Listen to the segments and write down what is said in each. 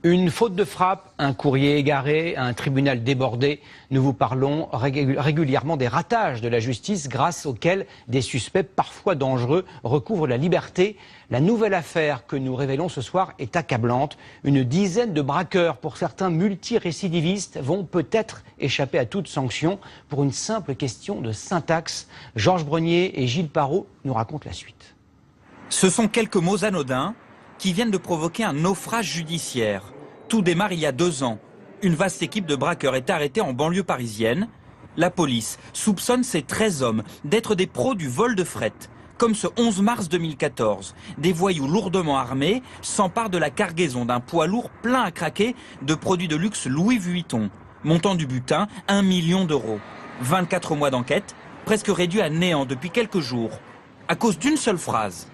Une faute de frappe, un courrier égaré, un tribunal débordé. Nous vous parlons régulièrement des ratages de la justice grâce auxquels des suspects parfois dangereux recouvrent la liberté. La nouvelle affaire que nous révélons ce soir est accablante. Une dizaine de braqueurs, pour certains multirécidivistes, vont peut-être échapper à toute sanction pour une simple question de syntaxe. Georges Brenier et Gilles Parot nous racontent la suite. Ce sont quelques mots anodins qui viennent de provoquer un naufrage judiciaire. Tout démarre il y a 2 ans. Une vaste équipe de braqueurs est arrêtée en banlieue parisienne. La police soupçonne ces 13 hommes d'être des pros du vol de fret. Comme ce 11 mars 2014, des voyous lourdement armés s'emparent de la cargaison d'un poids lourd plein à craquer de produits de luxe Louis Vuitton. Montant du butin, 1 million d'euros. 24 mois d'enquête, presque réduit à néant depuis quelques jours, à cause d'une seule phrase.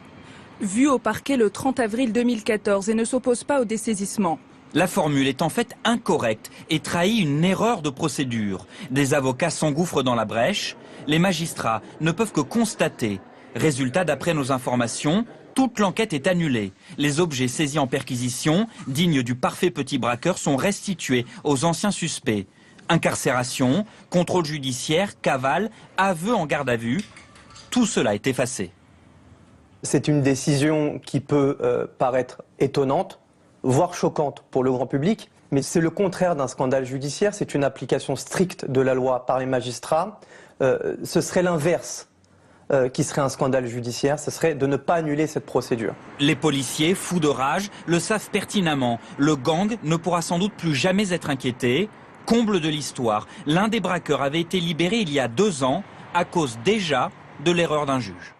Vu au parquet le 30 avril 2014 et ne s'oppose pas au dessaisissement. La formule est en fait incorrecte et trahit une erreur de procédure. Des avocats s'engouffrent dans la brèche. Les magistrats ne peuvent que constater. Résultat, d'après nos informations, toute l'enquête est annulée. Les objets saisis en perquisition, dignes du parfait petit braqueur, sont restitués aux anciens suspects. Incarcération, contrôle judiciaire, cavale, aveu en garde à vue, tout cela est effacé. C'est une décision qui peut paraître étonnante, voire choquante pour le grand public, mais c'est le contraire d'un scandale judiciaire, c'est une application stricte de la loi par les magistrats. Ce serait l'inverse qui serait un scandale judiciaire, ce serait de ne pas annuler cette procédure. Les policiers, fous de rage, le savent pertinemment. Le gang ne pourra sans doute plus jamais être inquiété. Comble de l'histoire, l'un des braqueurs avait été libéré il y a 2 ans à cause déjà de l'erreur d'un juge.